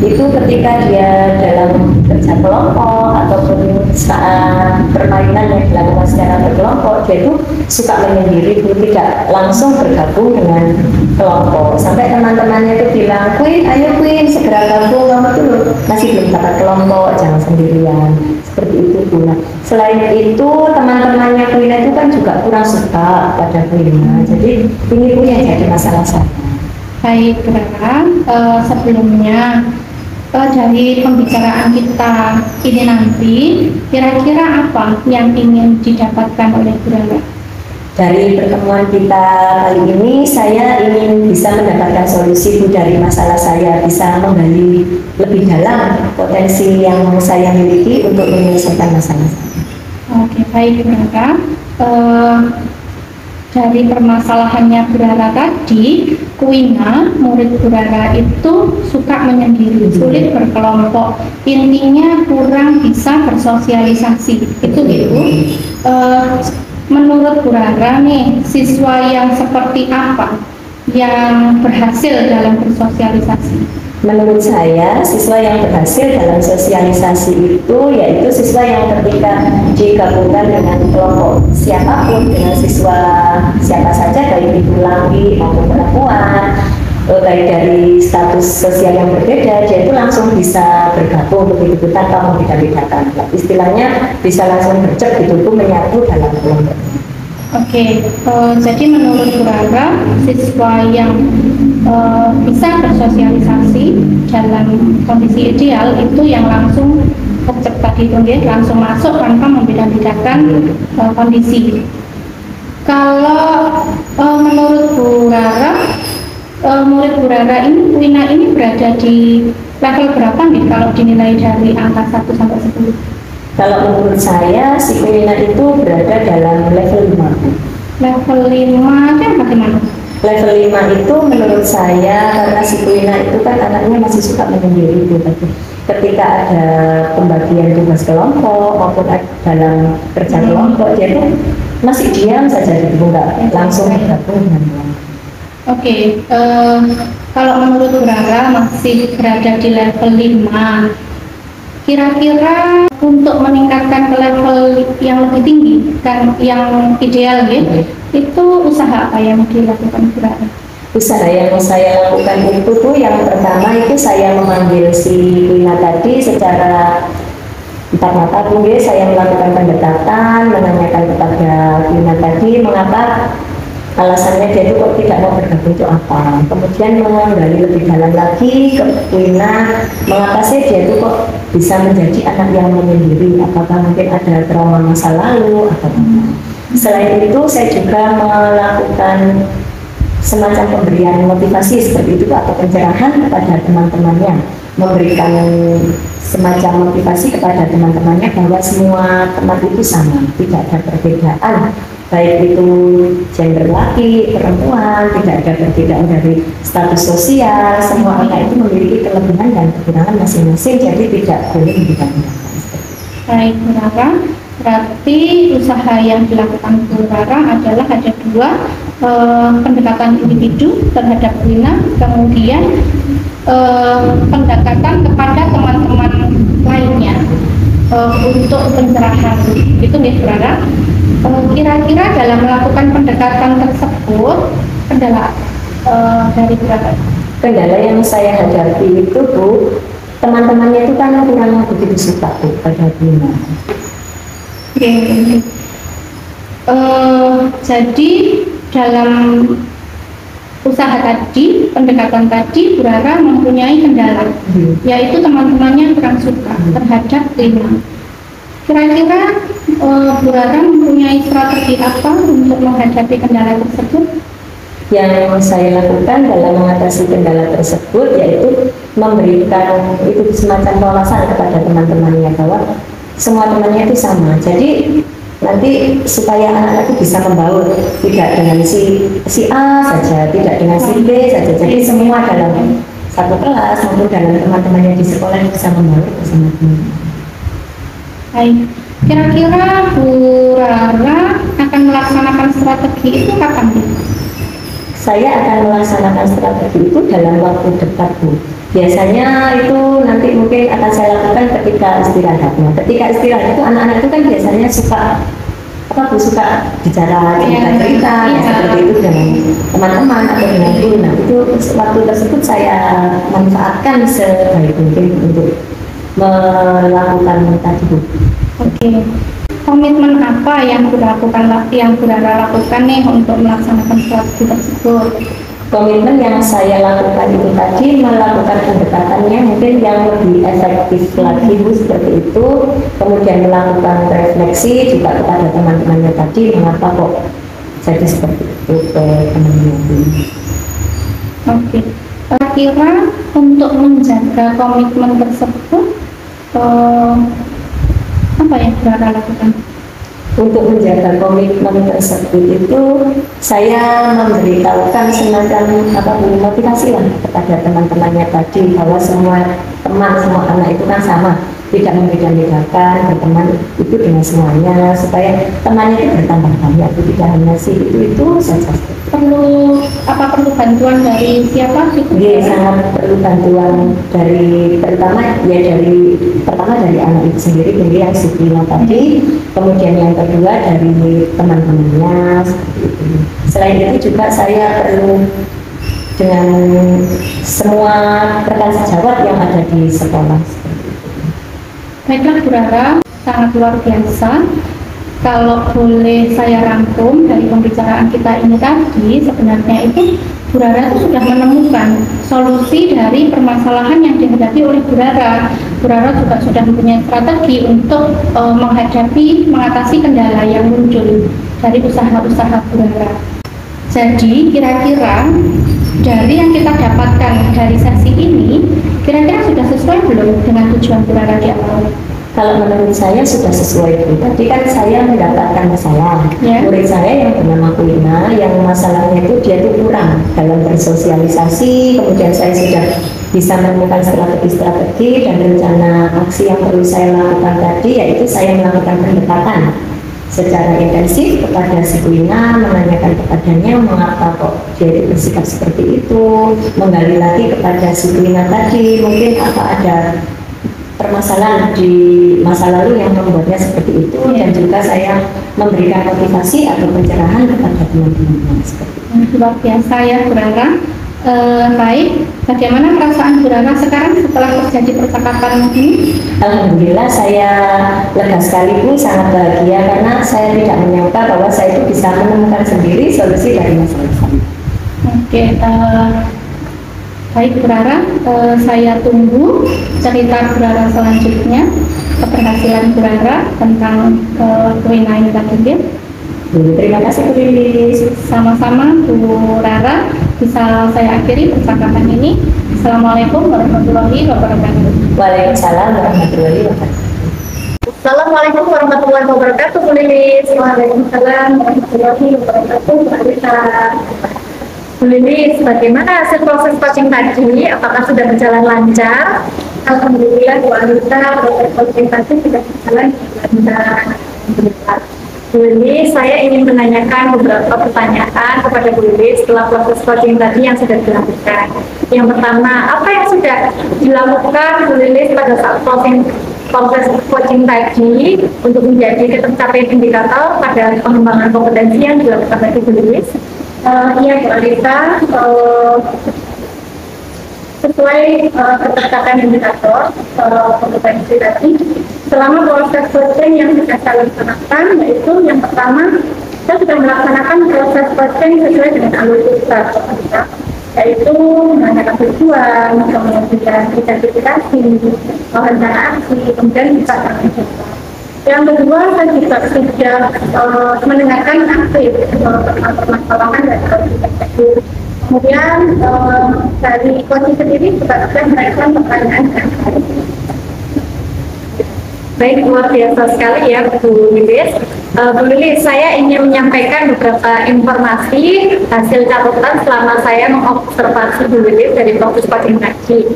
Itu ketika dia dalam kerja kelompok ataupun saat permainan yang dilakukan secara berkelompok, dia itu suka menyendiri, tidak langsung bergabung dengan kelompok. Sampai teman-temannya itu bilang, Queen, ayo Queen, segera gabung, kamu tuh masih belum dapat kelompok, jangan sendirian. Seperti itu Bu. Selain itu, teman-temannya Queen itu kan juga kurang suka pada Queen. Jadi ini pun yang jadi masalah saya. Baik, Rara, sebelumnya dari pembicaraan kita ini nanti, kira-kira apa yang ingin didapatkan oleh Bu Rara? Dari pertemuan kita kali ini, saya ingin bisa mendapatkan solusi Bu dari masalah saya, bisa menggali lebih dalam potensi yang saya miliki untuk menyelesaikan masalah saya. Oke, baik Bu Rara. Dari permasalahannya Bu Rara tadi, Kuina, murid Bu Rara itu suka menyendiri, sulit berkelompok, intinya kurang bisa bersosialisasi. Itu gitu. Menurut Bu Rara nih, siswa yang seperti apa yang berhasil dalam bersosialisasi? Menurut saya, siswa yang berhasil dalam sosialisasi itu yaitu siswa yang ketika digabungkan dengan kelompok siapapun, dengan siswa siapa saja, baik itu laki maupun perempuan, baik dari status sosial yang berbeda, dia itu langsung bisa bergabung begitu tanpa membeda-bedakan. Istilahnya bisa langsung bercek gitu, menyatu dalam kelompok. Oke, jadi menurut Bu Rara, siswa yang bisa bersosialisasi dalam kondisi ideal itu yang langsung cepat gitu, langsung masuk tanpa membeda-bedakan kondisi. Kalau menurut Bu Rara, murid Bu Rara ini, Kuina ini berada di level berapa nih kalau dinilai dari angka 1 sampai 10? Kalau menurut saya, si Kuina itu berada dalam level 5. Level 5 itu bagaimana? Level 5 itu menurut saya, karena si Kuina itu kan anaknya masih suka menyendiri gitu. Ketika ada pembagian tugas kelompok maupun dalam kerja kelompok, dia tuh masih diam saja gitu, nggak langsung bergabung dengan kelompok. Oke, kalau menurut Bu Rara masih berada di level 5. Kira-kira untuk meningkatkan ke level yang lebih tinggi dan yang ideal ya, itu usaha apa yang dilakukan Bu Rara? Usaha yang saya lakukan itu tuh yang pertama itu saya memanggil si Kuina tadi secara empat mata pun saya melakukan pendekatan, menanyakan kepada Kuina tadi mengapa alasannya dia itu kok tidak mau bergabung itu apa. Kemudian menggali lebih dalam lagi ke Kuina, mengapa sih dia itu kok bisa menjadi anak yang menyendiri, apakah mungkin ada trauma masa lalu atau apa. Selain itu saya juga melakukan semacam pemberian motivasi seperti itu atau pencerahan kepada teman-temannya, memberikan semacam motivasi kepada teman-temannya bahwa semua teman itu sama, tidak ada perbedaan, baik itu gender laki, perempuan, tidak ada perbedaan dari status sosial, semua anak itu memiliki kelebihan dan kekurangan masing-masing, jadi tidak boleh dibandingkan. Baik Bu Rara, berarti usaha yang dilakukan Bu Rara adalah ada dua, pendekatan individu terhadap Kuina, kemudian pendekatan kepada teman-teman lainnya untuk pencerahan. Itu nih Bu Rara. Kira-kira dalam melakukan pendekatan tersebut, kendala dari Bu Rara? Kendala yang saya hadapi itu Bu, teman-temannya itu kan kurang begitu suka Bu pada Kuina. Jadi dalam usaha tadi, pendekatan tadi, Bu Rara mempunyai kendala, yaitu teman-temannya kurang suka terhadap Kuina. Kira-kira Bu Rara mempunyai strategi apa untuk menghadapi kendala tersebut? Yang saya lakukan dalam mengatasi kendala tersebut yaitu memberikan itu semacam wawasan kepada teman-temannya bahwa semua temannya itu sama. Jadi nanti supaya anak-anak itu bisa membaur, tidak dengan si A saja, tidak dengan si B saja. Jadi semua dalam satu kelas maupun dalam teman-temannya di sekolah bisa membaur bersama teman. Baik, kira-kira Bu Rara akan melaksanakan strategi itu kapan? Saya akan melaksanakan strategi itu dalam waktu dekat Bu. Biasanya itu nanti mungkin akan saya lakukan ketika istirahatnya. Ketika istirahat itu anak-anak itu kan biasanya suka Bu, suka bicara cerita-cerita seperti itu dengan teman-teman atau dengan guru. Nah itu waktu tersebut saya manfaatkan sebaik mungkin untuk melakukan tadi Bu. Oke. Komitmen apa yang Bu Rara lakukan nih untuk melaksanakan strategi tersebut? Komitmen yang saya lakukan itu tadi melakukan pendekatannya mungkin yang lebih efektif lagi Bu, seperti itu. Kemudian melakukan refleksi juga kepada teman-temannya tadi, mengapa kok Jadi seperti itu ke teman-teman. Oke. Kira-kira untuk menjaga komitmen tersebut apa yang Rara lakukan? Untuk menjaga komitmen tersebut itu saya memberitahukan semacam motivasi lah kepada teman-temannya tadi, bahwa semua teman, semua anak itu kan sama, tidak membeda-bedakan, berteman itu dengan semuanya, supaya temannya itu bertambah banyak, tidak hanya si itu saja. Perlu bantuan dari siapa? Dia sangat perlu bantuan dari pertama dari anak itu sendiri, jadi yang si Pino tadi, kemudian yang kedua dari teman-temannya seperti itu. Selain itu juga saya perlu dengan semua rekan sejawat yang ada di sekolah. Baiklah Bu Rara, sangat luar biasa. Kalau boleh saya rangkum dari pembicaraan kita ini tadi, sebenarnya itu Bu Rara itu sudah menemukan solusi dari permasalahan yang dihadapi oleh Bu Rara. Bu Rara juga sudah mempunyai strategi untuk mengatasi kendala yang muncul dari usaha-usaha Bu Rara. Jadi kira-kira dari yang kita dapatkan dari sesi ini, kira-kira sudah sesuai belum dengan tujuan Bu Rara di awal? Kalau menurut saya sudah sesuai Bu. Tadi kan saya mendapatkan masalah. Murid saya yang bernama Kulina, yang masalahnya itu dia itu kurang dalam bersosialisasi. Kemudian saya sudah bisa menemukan strategi-strategi dan rencana aksi yang perlu saya lakukan tadi, yaitu saya melakukan pendekatan secara intensif kepada si Kulina, menanyakan kepadanya mengapa kok dia itu bersikap seperti itu, menggali lagi kepada si Kulina tadi, mungkin apa ada permasalahan di masa lalu yang membuatnya seperti itu, dan juga saya memberikan motivasi atau pencerahan kepada teman-teman seperti itu. Luar biasa ya Bu Rara. Baik, bagaimana perasaan Bu Rara sekarang setelah terjadi percakapan ini? Alhamdulillah saya lega sekali Bu, sangat bahagia karena saya tidak menyangka bahwa saya itu bisa menemukan sendiri solusi dari masalah saya. Oke, baik Bu Rara, saya tunggu cerita Bu Rara selanjutnya, keberhasilan Bu Rara tentang Kulina ini tadi ya. Terima kasih Bu Lilis. Sama-sama Bu Rara, bisa saya akhiri percakapan ini. Assalamualaikum warahmatullahi wabarakatuh. Waalaikumsalam warahmatullahi wabarakatuh. Assalamualaikum warahmatullahi wabarakatuh, Bu Lilis. Waalaikumsalam warahmatullahi wabarakatuh, Bu Alisa. Bu Lilis, bagaimana hasil proses coaching tadi? Apakah sudah berjalan lancar? Alhamdulillah, Bu Alisa, proses coaching tadi sudah berjalan lancar. Bu Lilis, saya ingin menanyakan beberapa pertanyaan kepada Bu Lilis setelah proses coaching tadi yang sudah dilakukan. Yang pertama, apa yang sudah dilakukan Bu Lilis pada saat proses coaching tadi untuk menjadi tercapai indikator pada pengembangan kompetensi yang dilakukan oleh Bu Lilis? Iya Bu Alisa, sesuai ketercapaian indikator kompetensi tadi, selama proses coaching yang sudah saya laksanakan, yaitu yang pertama, saya sudah melaksanakan proses coaching sesuai dengan alur kita, yaitu menanyakan tujuan, kemudian identifikasi, rencana aksi, kemudian bisa mencoba. Yang kedua, saya juga sudah mendengarkan aktif permasalahan dan perspektif. Kemudian dari coaching sendiri juga sudah merespon pertanyaan. Baik, luar biasa sekali ya Bu Lilis. Bu Lilis, saya ingin menyampaikan beberapa informasi hasil catatan selama saya mengobservasi Bu Lilis dari proses coaching tadi.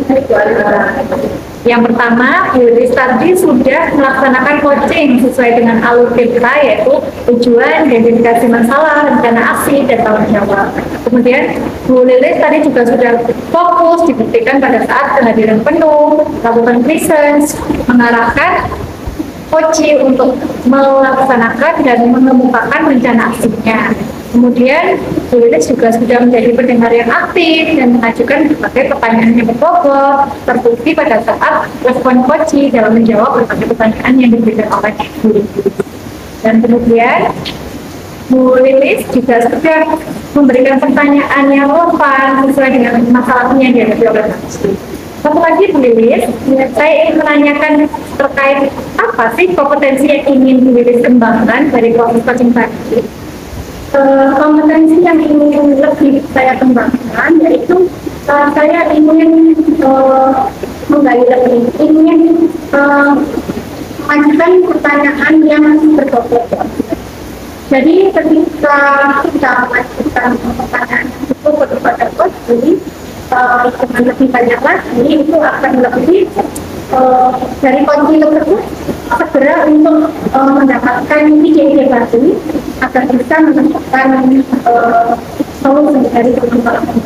Yang pertama, Bu Lilis tadi sudah melaksanakan coaching sesuai dengan alur kita, yaitu tujuan, identifikasi masalah, rencana aksi, dan tanggung jawab. Kemudian Bu Lilis tadi juga sudah fokus dibuktikan pada saat kehadiran penuh, melakukan presence, mengarahkan coaching untuk melaksanakan dan mengemukakan rencana aksinya. Kemudian Bu Lilis juga sudah menjadi pendengar yang aktif dan mengajukan berbagai pertanyaan yang berbobot, terbukti pada saat respon coaching dalam menjawab berbagai pertanyaan yang diberikan oleh Bu Lilis. Dan kemudian Bu Lilis juga sudah memberikan pertanyaan yang relevan sesuai dengan masalahnya yang dihadapi oleh coaching. Satu lagi Bu Lilis, saya ingin menanyakan terkait apa sih kompetensi yang ingin Bu Lilis kembangkan dari proses coaching tadi. kompetensi yang ingin lebih saya kembangkan yaitu saya ingin menggali lebih, ingin mengajukan pertanyaan yang berbobot. Jadi ketika kita mengajukan pertanyaan itu kepada coach, jadi dengan lebih banyak lagi itu akan lebih dari kunci tersebut segera untuk mendapatkan ide-ide baru agar bisa menemukan solusi dari permasalahan.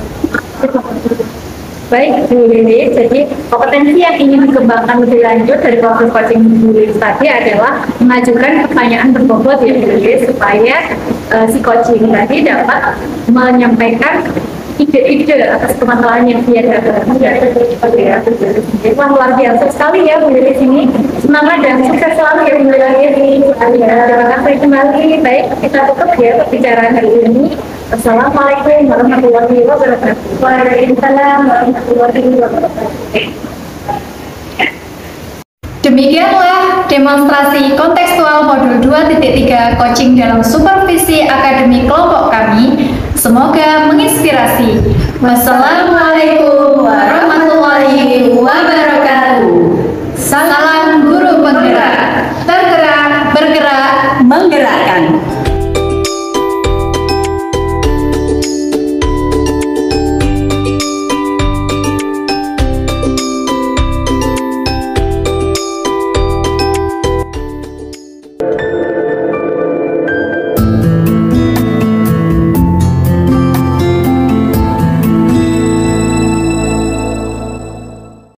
Baik, Bu Lili. Jadi kompetensi yang ingin dikembangkan lebih lanjut dari proses coaching Bu Lili tadi adalah mengajukan pertanyaan berbobot ya Bu Lili, supaya si coaching tadi dapat menyampaikan ide-ide atas permasalahan yang dia dapat. Wah, luar biasa sekali ya Bu Lili sini. Semangat dan sukses selalu ya Bu Lili. Terima kasih kembali. Baik, kita tutup ya pembicaraan hari ini. Assalamualaikum warahmatullahi wabarakatuh. Waalaikumsalam warahmatullahi wabarakatuh. Demikianlah demonstrasi kontekstual modul 2.3 coaching dalam supervisi akademik kelompok kami. Semoga menginspirasi. Wassalamualaikum warahmatullahi wabarakatuh. Salam guru penggerak, tergerak, bergerak, Menggerakkan.